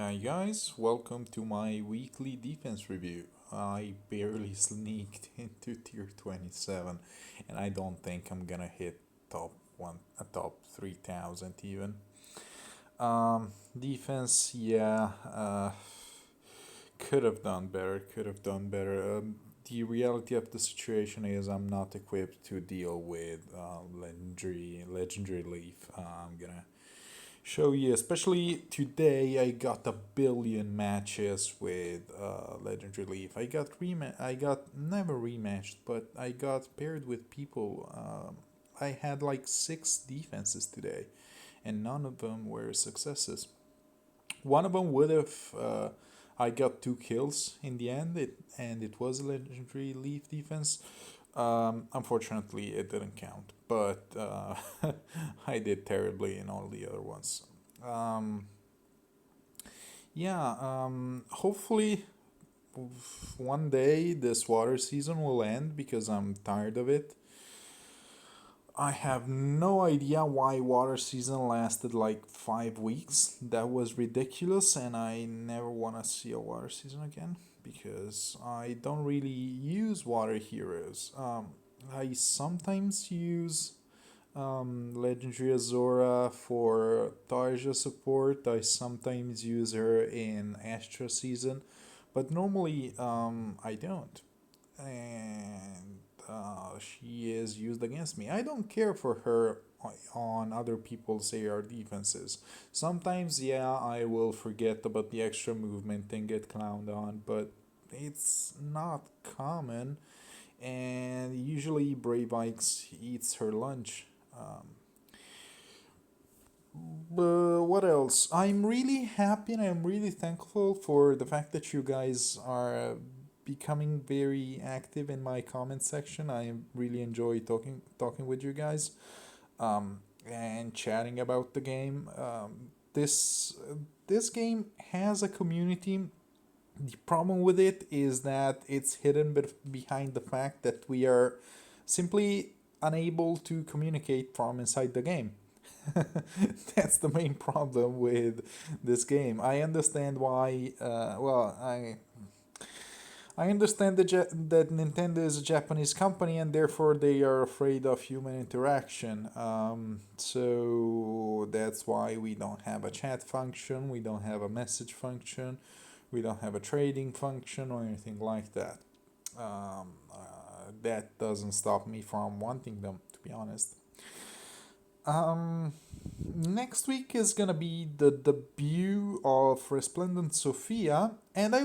Hi guys, welcome to my weekly defense review. I barely sneaked into tier 27 and I don't think I'm gonna hit top 3000 even. Defense, yeah, could have done better. The reality of the situation is I'm not equipped to deal with legendary Leaf. I'm gonna show you, especially today. I got a billion matches with Legendary Leaf. I got never rematched, but I got paired with people. I had like six defenses today, and none of them were successes. One of them would have. I got two kills in the end, and it was a Legendary Leaf defense. Unfortunately, it didn't count, but I did terribly in all the other ones. Um, yeah, hopefully one day this water season will end because I'm tired of it. I have no idea why water season lasted like 5 weeks. That was ridiculous, and I never want to see a water season again because I don't really use water heroes. I sometimes use Legendary Azora for Tarja support. I sometimes use her in Astra season, but normally I don't. And she is used against me. I don't care for her on other people's AR defenses. Sometimes, yeah, I will forget about the extra movement and get clowned on, but it's not common. And usually, Brave Ike's eats her lunch. But what else? I'm really happy and I'm really thankful for the fact that you guys are becoming very active in my comment section. I really enjoy talking with you guys and chatting about the game. This game has a community. The problem with it is that it's hidden behind the fact that we are simply unable to communicate from inside the game. That's the main problem with this game. I understand why. I understand that Nintendo is a Japanese company and therefore they are afraid of human interaction. So that's why we don't have a chat function, we don't have a message function, we don't have a trading function or anything like that. That doesn't stop me from wanting them, to be honest. Um, Next week is gonna be the debut of Resplendent Sophia, and I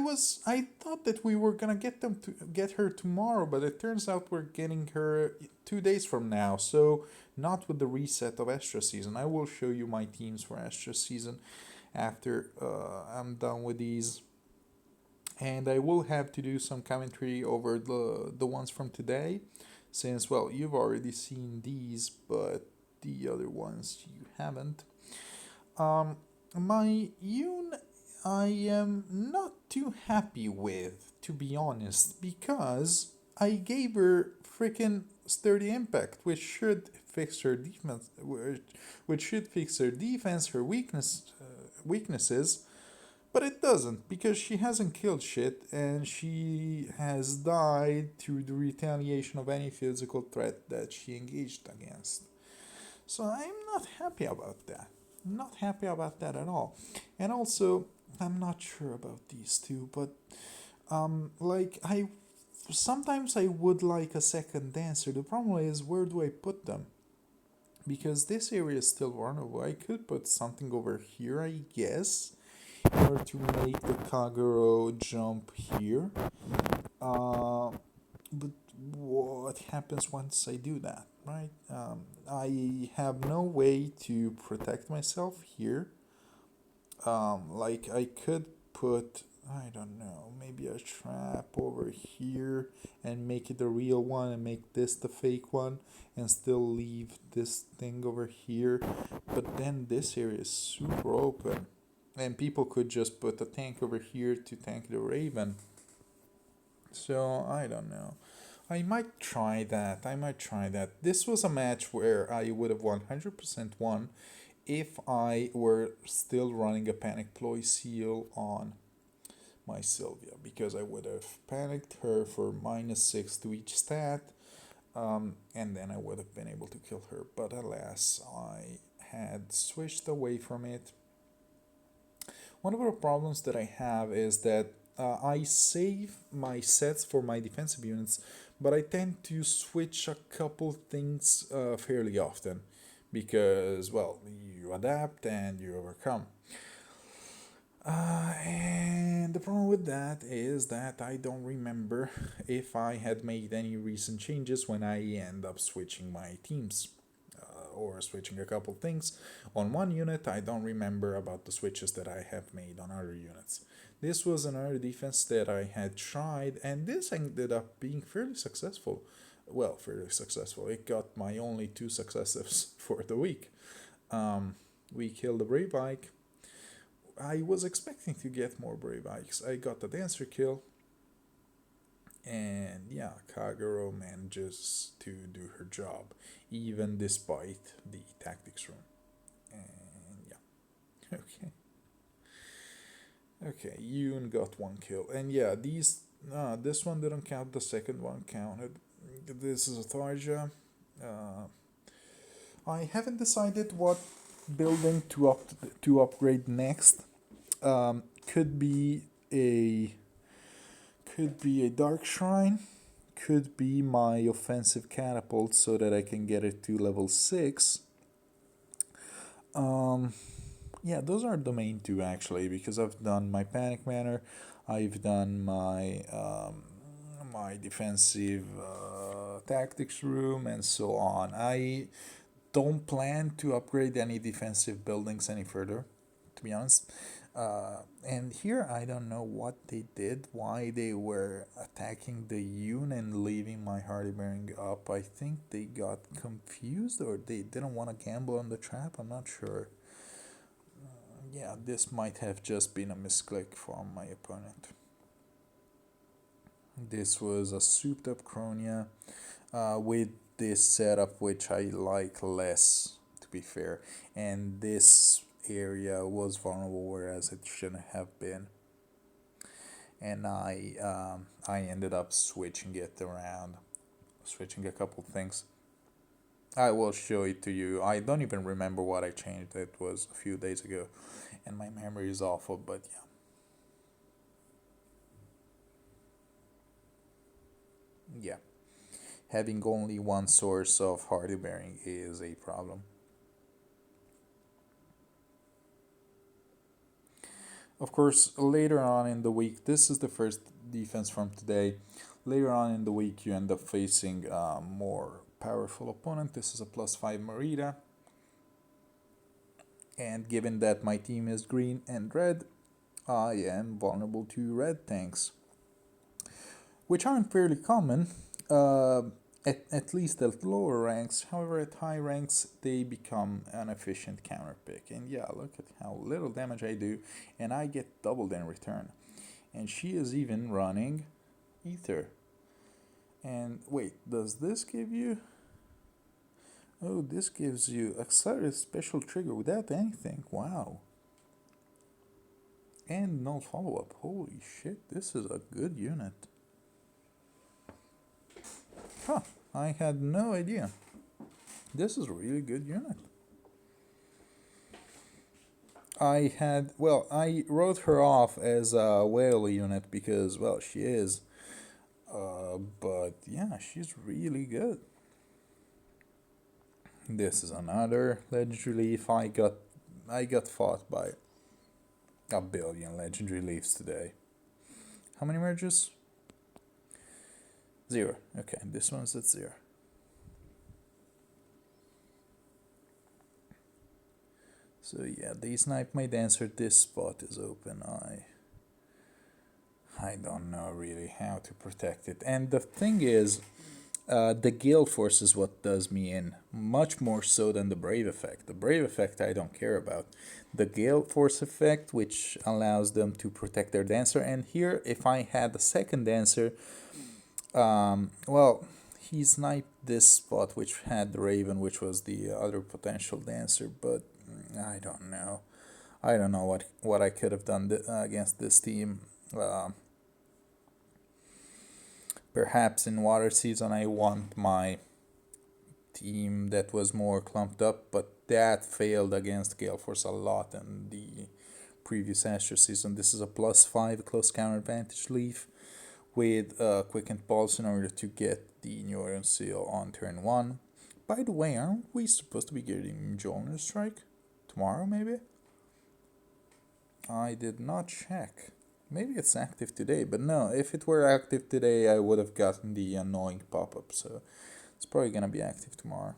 thought that we were gonna get her tomorrow, but it turns out we're getting her 2 days from now. So not with the reset of Astra season. I will show you my teams for Astra season after I'm done with these, and I will have to do some commentary over the ones from today, since well you've already seen these, but the other ones you haven't. Um, my Yoon, I am not too happy with, to be honest, because I gave her freaking sturdy impact, which should fix her defense, which should fix her defense, her weaknesses, but it doesn't because she hasn't killed shit and she has died through the retaliation of any physical threat that she engaged against. So I'm not happy about that. Not happy about that at all. And also, I'm not sure about these two, but like I sometimes I would like a second dancer. The problem is where do I put them? Because this area is still vulnerable. I could put something over here, I guess, in order to make the Kagero jump here. But what happens once I do that, right? I have no way to protect myself here. Like I could put, I don't know, maybe a trap over here and make it the real one and make this the fake one and still leave this thing over here. But then this area is super open and people could just put a tank over here to tank the Raven. So I don't know. I might try that. I might try that. This was a match where I would have 100% won if I were still running a panic ploy seal on my Sylvia, because I would have panicked her for -6 to each stat, and then I would have been able to kill her. But alas, I had switched away from it. One of the problems that I have is that I save my sets for my defensive units, but I tend to switch a couple things fairly often because, well, you adapt and you overcome. And the problem with that is that I don't remember if I had made any recent changes when I end up switching my teams or switching a couple things on one unit. I don't remember about the switches that I have made on other units. This was another defense that I had tried, and this ended up being fairly successful. Well, fairly successful. It got my only 2 successes for the week. We killed the Brave Ike. I was expecting to get more Brave Ikes. I got the Dancer kill. And yeah, Kagero manages to do her job, even despite the tactics room. And yeah, okay. Okay, Yoon got 1 kill. And yeah, this one didn't count, the second one counted. This is a Tharja. I haven't decided what building to upgrade next. Could be a Dark Shrine, could be my offensive catapult so that I can get it to level 6. Yeah, those are the main 2 actually, because I've done my Panic Manor, I've done my my defensive tactics room, and so on. I don't plan to upgrade any defensive buildings any further, to be honest. And here I don't know what they did, why they were attacking the Yoon and leaving my Hardy Bearing up. I think they got confused, or they didn't want to gamble on the trap, I'm not sure. Yeah, this might have just been a misclick from my opponent. This was a souped up Cronia with this setup, which I like less, to be fair. And this area was vulnerable, whereas it shouldn't have been. And I ended up switching it around, switching a couple things. I will show it to you. I don't even remember what I changed. It was a few days ago, and my memory is awful. But yeah, having only one source of hardy bearing is a problem. Of course, later on in the week, this is the first defense from today. Later on in the week, you end up facing a more powerful opponent. This is a +5 Marita. And given that my team is green and red, I am vulnerable to red tanks, which aren't fairly common, at least at lower ranks. However, at high ranks, they become an efficient counter pick. And yeah, look at how little damage I do, and I get doubled in return. And she is even running Ether. And wait, does this give you... Oh, this gives you accelerated special trigger without anything. Wow. And no follow-up. Holy shit, this is a good unit. Huh, I had no idea. This is a really good unit. I wrote her off as a whale unit because, well, she is. But yeah, she's really good. This is another legendary leaf. I got fought by a billion legendary leaves today. How many merges? 0. Okay, this one's at 0. So yeah, they snipe my dancer. This spot is open. I don't know really how to protect it. And the thing is, the Gale Force is what does me in, much more so than the Brave effect. The Brave effect I don't care about. The Gale Force effect, which allows them to protect their dancer. And here, if I had a second dancer, well, he sniped this spot, which had the Raven, which was the other potential dancer. But I don't know. I don't know what I could have done against this team. Uh, Perhaps in water season I want my team that was more clumped up, but that failed against Gale Force a lot in the previous Astra season. This is a +5 close counter advantage Leaf with Quickened Pulse in order to get the Neuron Seal on turn 1. By the way, aren't we supposed to be getting Jonas Strike tomorrow, maybe? I did not check. Maybe it's active today, but no, if it were active today, I would have gotten the annoying pop-up, so it's probably gonna be active tomorrow.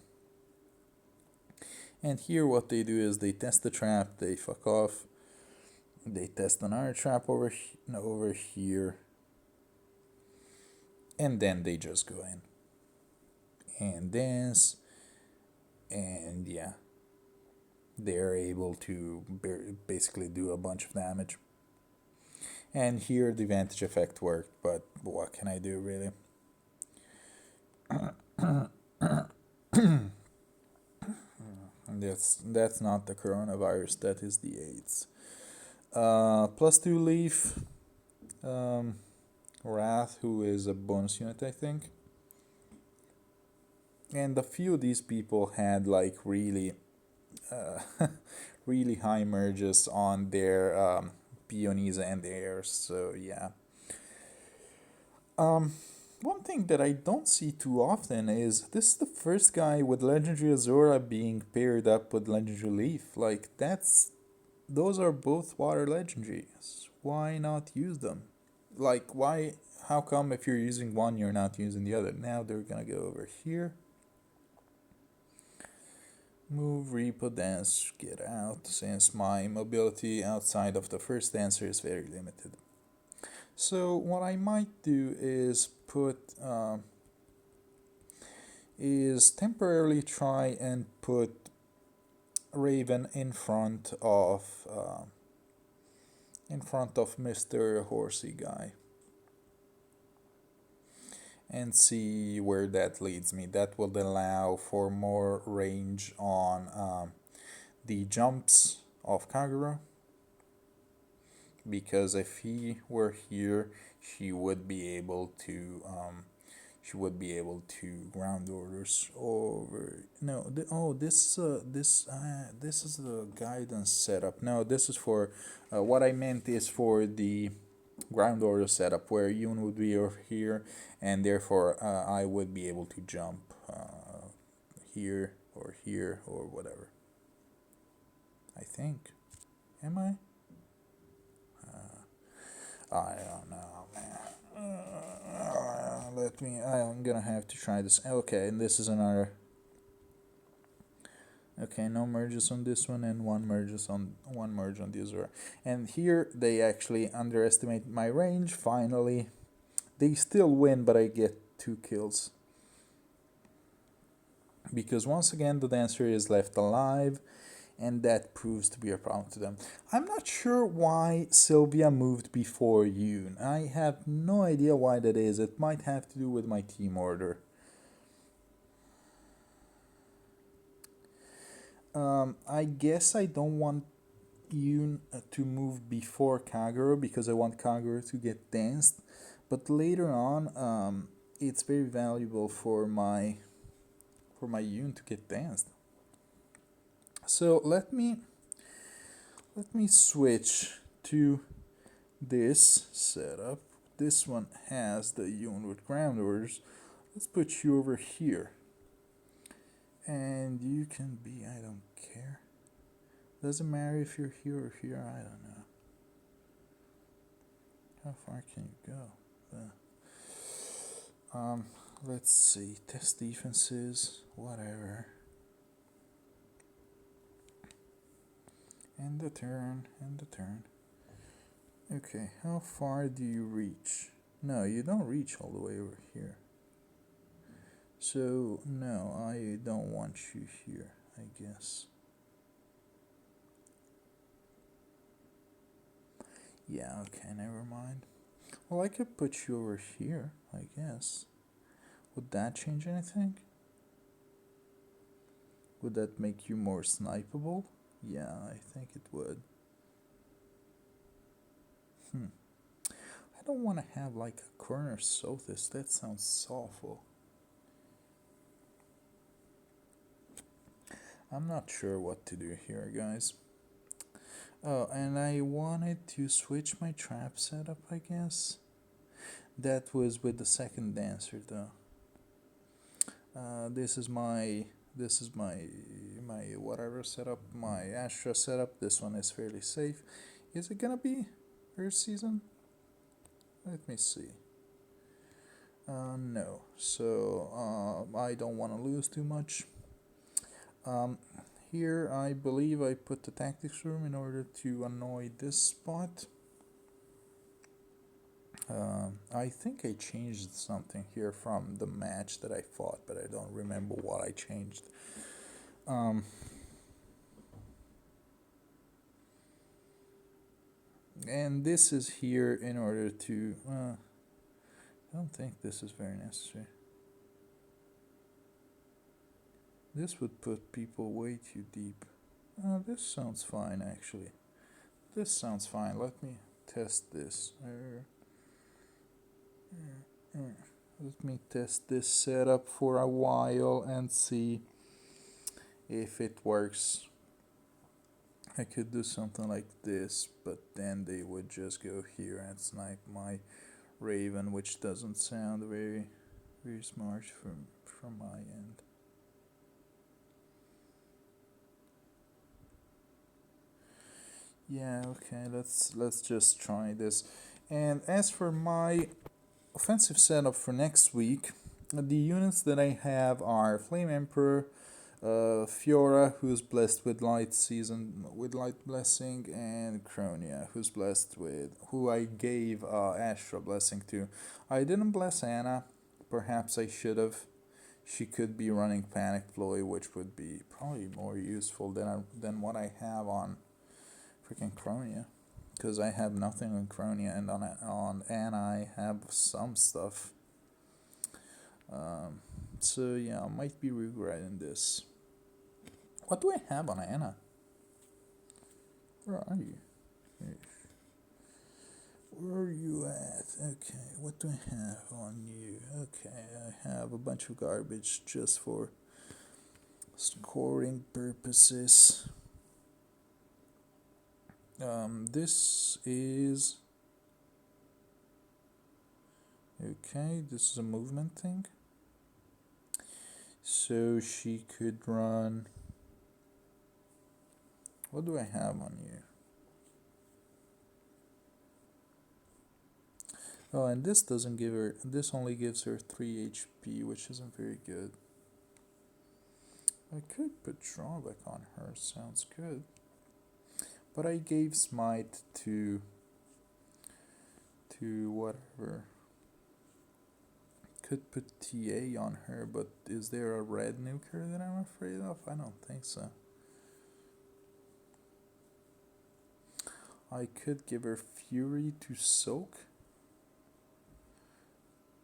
And here what they do is they test the trap, they fuck off, they test another trap over here, and then they just go in. And dance, and yeah, they're able to basically do a bunch of damage. And here the vantage effect worked, but what can I do really? That's not the coronavirus, that is the AIDS. +2 Leaf, Wrath, who is a bonus unit, I think. And a few of these people had like really, really high merges on their peonies and airs, so yeah. One thing that I don't see too often is this is the first guy with Legendary Azura being paired up with Legendary Leaf. Like, those are both water legendaries. Why not use them? Like, why, how come if you're using one, you're not using the other? Now they're gonna go over here. Move, Repo, Dance, get out, since my mobility outside of the first dancer is very limited. So what I might do is is temporarily try and put Raven in front of Mr. Horsey guy and see where that leads me. That will allow for more range on the jumps of Kagura, because if he were here, she would be able to ground orders over. No, this is the guidance setup. No, this is for what I meant is for the ground order setup where Yoon would be over here, and therefore I would be able to jump here or whatever. I think. Am I? I don't know, man. I'm gonna have to try this. Okay, and this is another. Okay, no merges on this one, and one merge on the Azura. And here they actually underestimate my range. Finally, they still win, but I get 2 kills. Because once again, the dancer is left alive, and that proves to be a problem to them. I'm not sure why Sylvia moved before Yoon. I have no idea why that is. It might have to do with my team order. I guess I don't want Yoon to move before Kagura because I want Kagura to get danced. But later on, it's very valuable for my Yoon to get danced. So let me switch to this setup. This one has the Yoon with ground orders. Let's put you over here. And you can be, I don't care. Doesn't matter if you're here or here, I don't know. How far can you go? Let's see. Test defenses, whatever. End the turn. Okay, how far do you reach? No, you don't reach all the way over here. So, no, I don't want you here, I guess. Yeah, okay, never mind. Well, I could put you over here, I guess. Would that change anything? Would that make you more snipeable? Yeah, I think it would. I don't want to have like a corner Sothis. That sounds awful. I'm not sure what to do here, guys. Oh, and I wanted to switch my trap setup, I guess. That was with the second dancer, though. This is my whatever setup, my Astra setup. This one is fairly safe. Is it gonna be first season? Let me see. No. So I don't want to lose too much. Um, Here I believe I put the tactics room in order to annoy this spot. I think I changed something here from the match that I fought, but I don't remember what I changed. Um, and this is here in order to. I don't think this is very necessary. This would put people way too deep. This sounds fine, actually. This sounds fine. Let me test this. Let me test this setup for a while and see if it works. I could do something like this, but then they would just go here and snipe my Raven, which doesn't sound very smart from my end. Yeah, okay, let's just try this. And as for my offensive setup for next week, the units that I have are Flame Emperor, Fiora, who's blessed with light blessing, and Cronia, who I gave Astra blessing to. I didn't bless Anna. Perhaps I should have. She could be running Panic Ploy, which would be probably more useful than what I have on freaking Cronia, because I have nothing on Cronia, and on Anna I have some stuff. So yeah, I might be regretting this. What do I have on Anna? Where are you? Where are you at? Okay, what do I have on you? Okay, I have a bunch of garbage just for scoring purposes. This is okay. This is a movement thing. So she could run. What do I have on you? Oh, and this doesn't give her. This only gives her 3 HP, which isn't very good. I could put drawback on her. Sounds good. But I gave smite to whatever. Could put TA on her, but is there a red nuker that I'm afraid of? I don't think so. I could give her Fury to soak.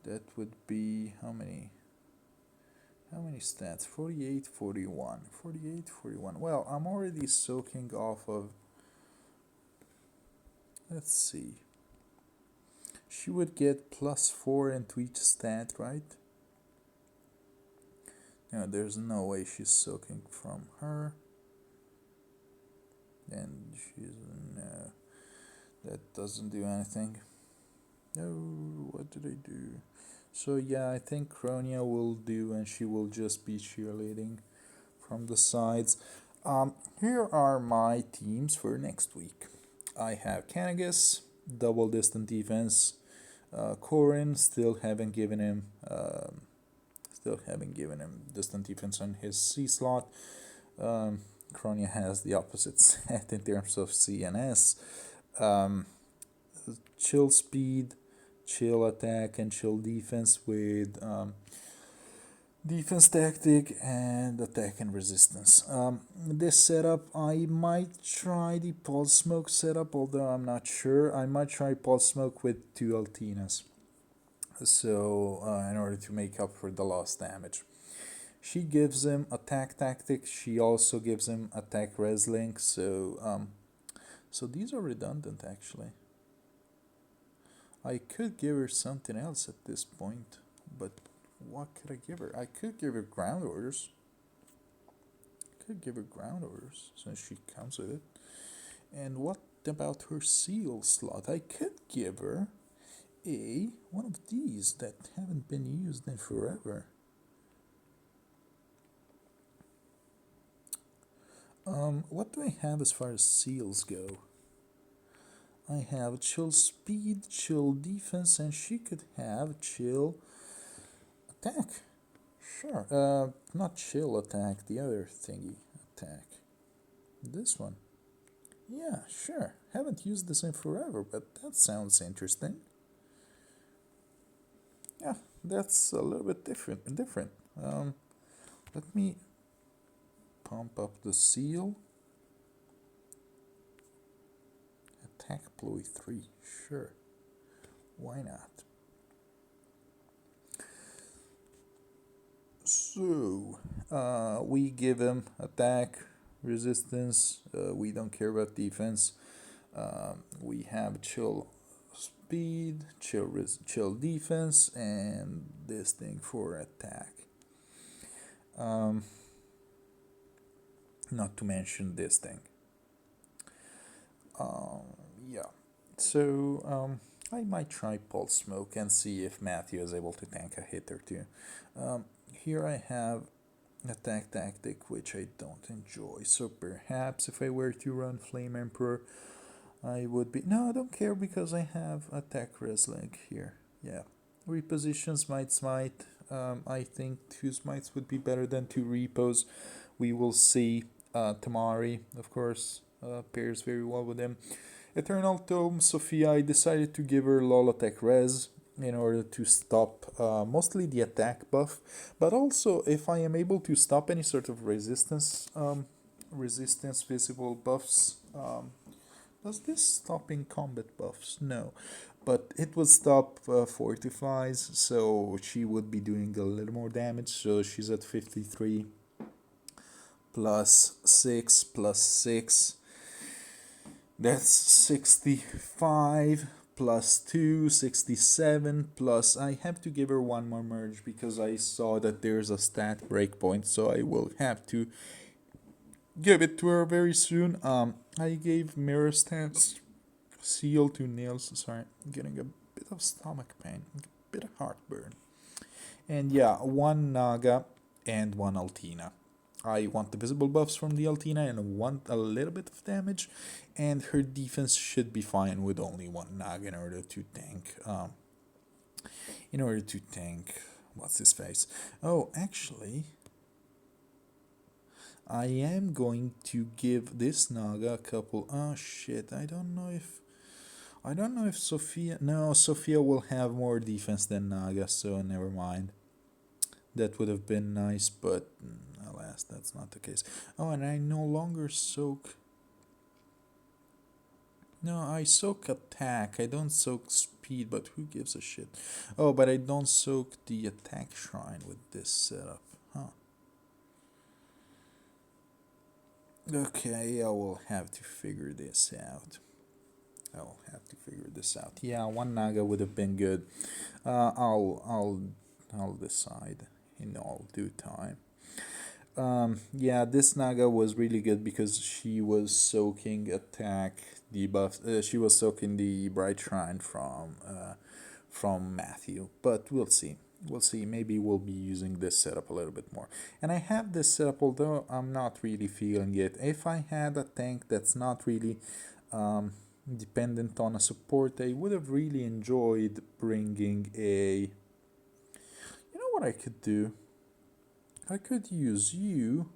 That would be how many? How many stats? 48, 41. 48, 41. Well, I'm already soaking off of. Let's see. She would get +4 into each stat, right? No, there's no way she's soaking from her. And she's no. That doesn't do anything. No, what did I do? So yeah, I think Cronia will do, and she will just be cheerleading from the sides. Here are my teams for next week. I have Canagus, double distant defense. Corin, still haven't given him distant defense on his C slot. Cronia has the opposite set in terms of CNS. Chill speed, chill attack, and chill defense with defense tactic and attack and resistance. This setup, I might try the pulse smoke setup, although I'm not sure. I might try pulse smoke with 2 Altinas, so in order to make up for the lost damage. She gives him attack tactic. She also gives him attack res link. So these are redundant actually. I could give her something else at this point, but what could I give her? I could give her ground orders. Since she comes with it. And what about her seal slot? I could give her one of these that haven't been used in forever. What do I have as far as seals go? I have chill speed, chill defense, and she could have chill attack. Sure. Not chill attack, the other thingy attack. This one. Yeah, sure. Haven't used this in forever, but that sounds interesting. Yeah, that's a little bit different. Let me pump up the seal. Attack ploy 3, sure. Why not? So, we give him attack, resistance. We don't care about defense. We have chill speed, chill defense, and this thing for attack. Not to mention this thing. Yeah. So I might try Pulse Smoke and see if Matthew is able to tank a hit or two. Here I have attack tactic, which I don't enjoy. So perhaps if I were to run Flame Emperor, I would be... No, I don't care because I have attack res link here. Yeah. Reposition Smite. I think 2 Smites would be better than 2 Repos. We will see. Tamari, of course, pairs very well with him. Eternal Tome Sophia, I decided to give her LOL attack res in order to stop mostly the attack buff, but also if I am able to stop any sort of resistance visible buffs. Does this stop in combat buffs? No, but it will stop fortifies, so she would be doing a little more damage. So she's at 53 plus 6 plus 6. That's 65 plus 2, 67 plus... I have to give her one more merge because I saw that there's a stat breakpoint, so I will have to give it to her very soon. I gave mirror stats seal to nails. Sorry, I'm getting a bit of stomach pain, a bit of heartburn. And yeah, one Naga and one Altina. I want the visible buffs from the Altina and want a little bit of damage, and her defense should be fine with only one Naga in order to tank. What's his face? Oh, actually, I am going to give this Naga a couple... Oh shit, I don't know if Sophia... No, Sophia will have more defense than Naga, so never mind. That would have been nice, but alas, that's not the case. Oh, and I no longer soak... No, I soak attack. I don't soak speed, but who gives a shit? Oh, but I don't soak the attack shrine with this setup. Huh. Okay, I will have to figure this out. Yeah, one Naga would have been good. I'll decide in all due time. Yeah, this Naga was really good because she was soaking attack debuff. She was soaking the Bright Shrine from Matthew, but we'll see. Maybe we'll be using this setup a little bit more. And I have this setup, although I'm not really feeling it. If I had a tank that's not really dependent on a support, I would have really enjoyed bringing a... You know what I could do? I could use you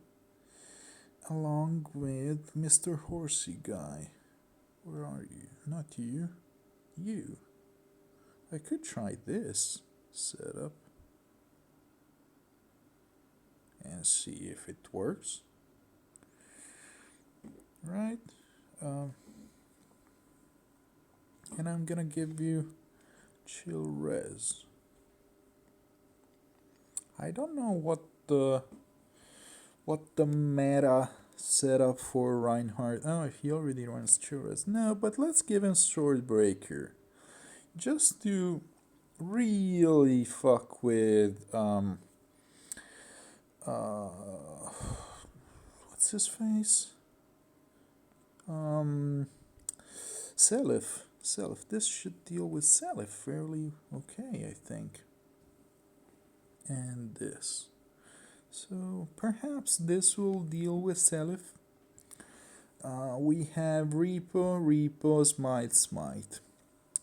along with Mr. Horsey guy. Where are you? Not you. You. I could try this setup and see if it works. Right? And I'm gonna give you chill res. I don't know what the meta setup for Reinhardt. Oh, he already runs Churras. No, but let's give him Swordbreaker. Just to really fuck with what's his face? Selif. Selif. This should deal with Selif fairly okay, I think. And this. So perhaps this will deal with Selif. We have Repo, Smite.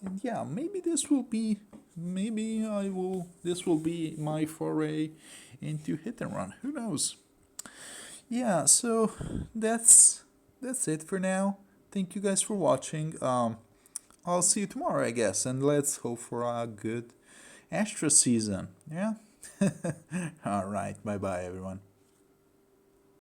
And yeah, maybe this will be this will be my foray into hit and run. Who knows? Yeah, so that's it for now. Thank you guys for watching. I'll see you tomorrow, I guess, and let's hope for a good Astra season. Yeah. All right. Bye bye, everyone.